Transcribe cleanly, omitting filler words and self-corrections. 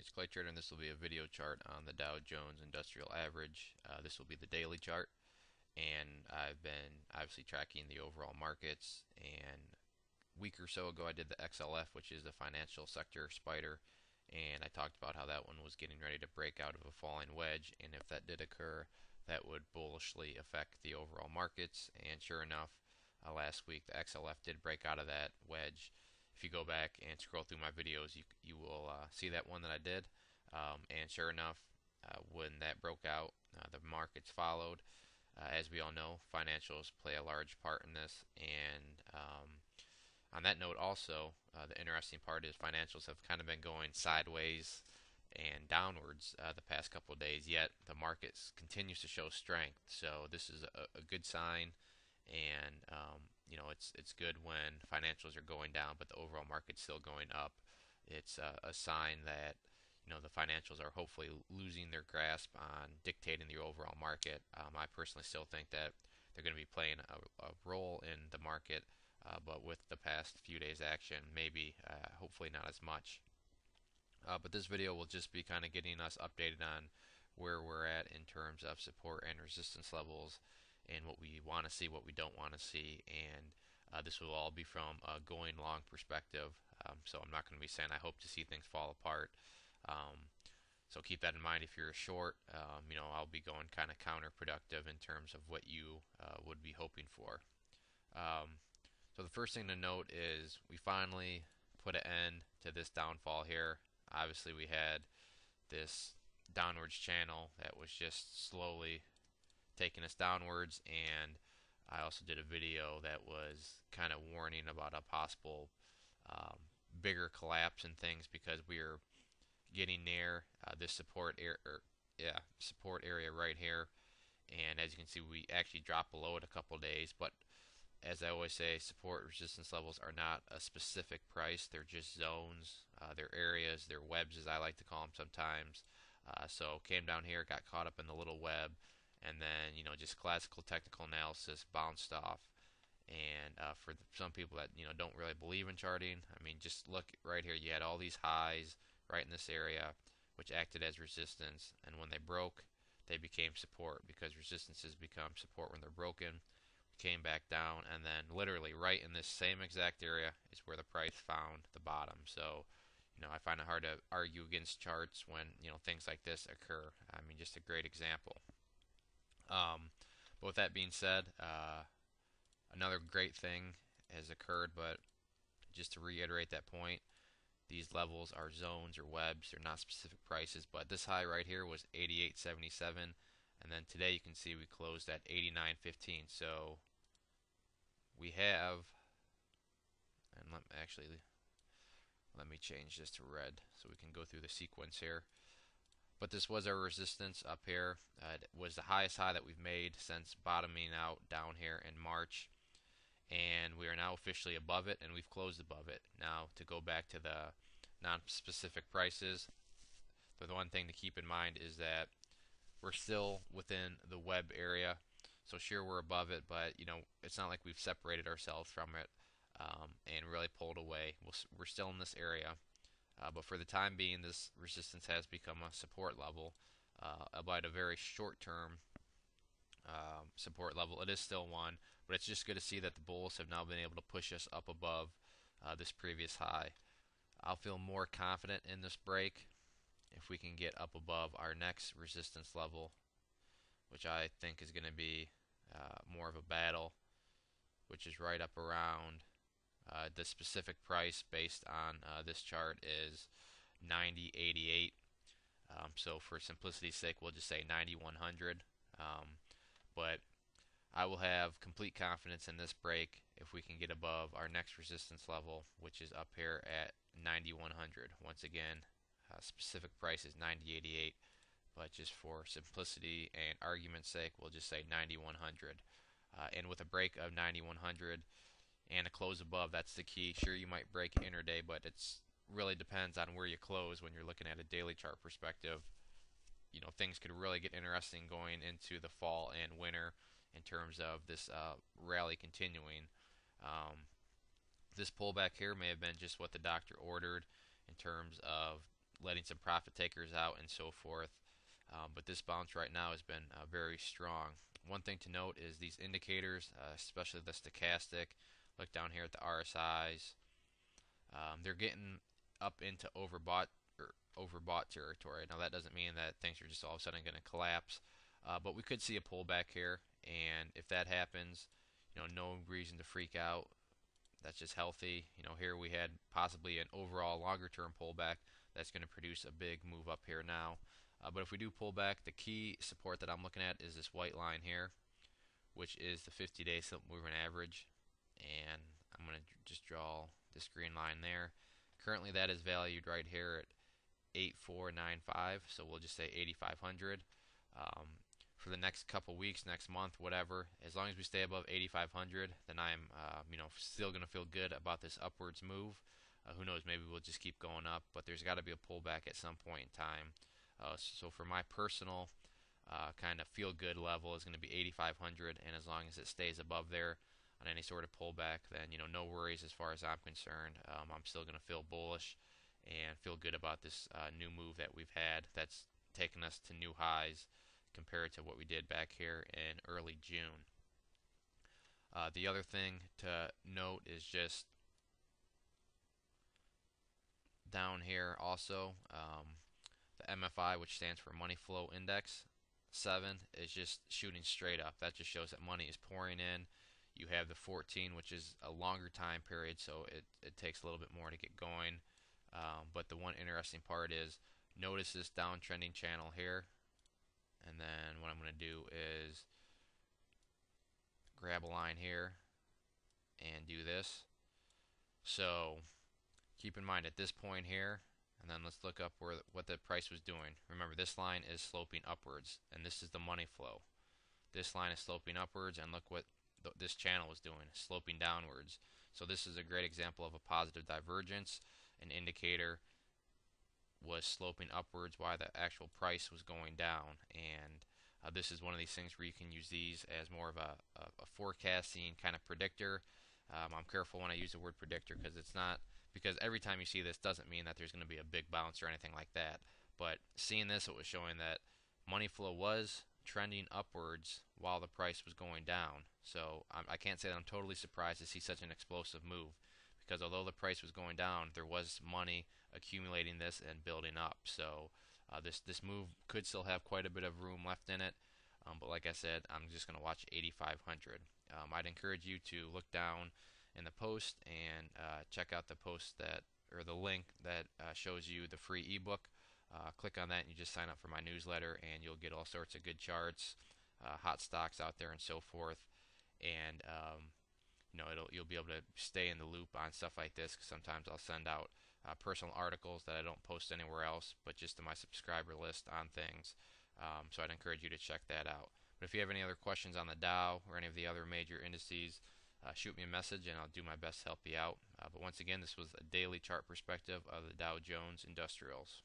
It's Clay Trader, and this will be a video chart on the Dow Jones Industrial Average. This will be the daily chart, and I've been obviously tracking the overall markets. And a week or so ago, I did the XLF, which is the financial sector spider, and I talked about how that one was getting ready to break out of a falling wedge, and if that did occur, that would bullishly affect the overall markets. And sure enough, last week the XLF did break out of that wedge. If you go back and scroll through my videos, you will see that one that I did. And sure enough, when that broke out, the markets followed. As we all know, financials play a large part in this. And on that note, also, the interesting part is financials have kind of been going sideways and downwards the past couple of days, yet the market continues to show strength. So this is a good sign, and it's good when financials are going down, but the overall market's still going up. It's a sign that the financials are hopefully losing their grasp on dictating the overall market. I personally still think that they're going to be playing a role in the market, but with the past few days' action, maybe hopefully not as much. But this video will just be kind of getting us updated on where we're at in terms of support and resistance levels, and what we want to see, what we don't want to see, and this will all be from a going long perspective. So I'm not going to be saying I hope to see things fall apart. So keep that in mind if you're a short. I'll be going kind of counterproductive in terms of what you would be hoping for. So the first thing to note is we finally put an end to this downfall here. Obviously, we had this downwards channel that was just slowly taking us downwards, and I also did a video that was kind of warning about a possible bigger collapse and things, because we are getting near this support area right here. And as you can see, we actually dropped below it a couple days, but as I always say, support resistance levels are not a specific price. They're just zones. They're areas. They're webs, as I like to call them sometimes. So came down here, got caught up in the little web, and then just classical technical analysis, bounced off. And for some people that don't really believe in charting, I mean, just look right here. You had all these highs right in this area, which acted as resistance, and when they broke, they became support, because resistances become support when they're broken. Came back down, and then literally right in this same exact area is where the price found the bottom. So I find it hard to argue against charts when things like this occur. I mean, just a great example. But with that being said, another great thing has occurred, but just to reiterate that point, these levels are zones or webs. They're not specific prices, but this high right here was 88.77, and then today you can see we closed at 89.15. So we have, and let me change this to red so we can go through the sequence here. But this was our resistance up here. It was the highest high that we've made since bottoming out down here in March, and we are now officially above it, and we've closed above it. Now, to go back to the non-specific prices, the one thing to keep in mind is that we're still within the web area. So sure, we're above it, but it's not like we've separated ourselves from it and really pulled away. We're still in this area, but for the time being, this resistance has become a support level, about a very short-term support level. It is still one, but it's just good to see that the bulls have now been able to push us up above this previous high. I'll feel more confident in this break if we can get up above our next resistance level, which I think is going to be more of a battle, which is right up around the specific price based on this chart is 90.88. So for simplicity's sake, we'll just say 9100. But I will have complete confidence in this break if we can get above our next resistance level, which is up here at 9100. Once again, specific price is 90.88, but just for simplicity and argument's sake, we'll just say 9100. And with a break of 9100 and a close above, that's the key. Sure, you might break intraday, but it's really depends on where you close when you're looking at a daily chart perspective. Things could really get interesting going into the fall and winter in terms of this rally continuing. This pullback here may have been just what the doctor ordered in terms of letting some profit takers out and so forth. But this bounce right now has been very strong. One thing to note is these indicators, especially the stochastic. Look down here at the RSIs. They're getting up into overbought territory. Now that doesn't mean that things are just all of a sudden going to collapse, but we could see a pullback here. And if that happens, no reason to freak out. That's just healthy. Here we had possibly an overall longer term pullback that's going to produce a big move up here now. But if we do pull back, the key support that I'm looking at is this white line here, which is the 50-day simple moving average. And I'm going to just draw this green line there. Currently that is valued right here at 8495, so we'll just say 8500. For the next couple weeks, next month, whatever, as long as we stay above 8500, then I'm still going to feel good about this upwards move. Who knows, maybe we'll just keep going up, but there's got to be a pullback at some point in time. So for my personal kind of feel good level is going to be 8500, and as long as it stays above there on any sort of pullback, then no worries as far as I'm concerned. I'm still going to feel bullish and feel good about this new move that we've had that's taken us to new highs compared to what we did back here in early June. The other thing to note is just down here also, the MFI, which stands for Money Flow Index 7, is just shooting straight up. That just shows that money is pouring in. You have the 14, which is a longer time period, so it takes a little bit more to get going. But the one interesting part is, notice this downtrending channel here. And then what I'm going to do is grab a line here and do this. So keep in mind at this point here, and then let's look up what the price was doing. Remember, this line is sloping upwards, and this is the money flow. This line is sloping upwards, and look what this channel was doing, sloping downwards. So this is a great example of a positive divergence. An indicator was sloping upwards while the actual price was going down, and this is one of these things where you can use these as more of a forecasting kind of predictor. I'm careful when I use the word predictor because every time you see this doesn't mean that there's going to be a big bounce or anything like that. But seeing this, it was showing that money flow was trending upwards while the price was going down. So I can't say that I'm totally surprised to see such an explosive move, because although the price was going down, there was money accumulating this and building up. So this move could still have quite a bit of room left in it. But like I said, I'm just going to watch 8500. I'd encourage you to look down in the post and check out the post or the link that shows you the free ebook. Click on that and you just sign up for my newsletter, and you'll get all sorts of good charts, hot stocks out there, and so forth. And you'll be able to stay in the loop on stuff like this, because sometimes I'll send out personal articles that I don't post anywhere else, but just to my subscriber list on things. So I'd encourage you to check that out. But if you have any other questions on the Dow or any of the other major indices, shoot me a message and I'll do my best to help you out. But once again, this was a daily chart perspective of the Dow Jones Industrials.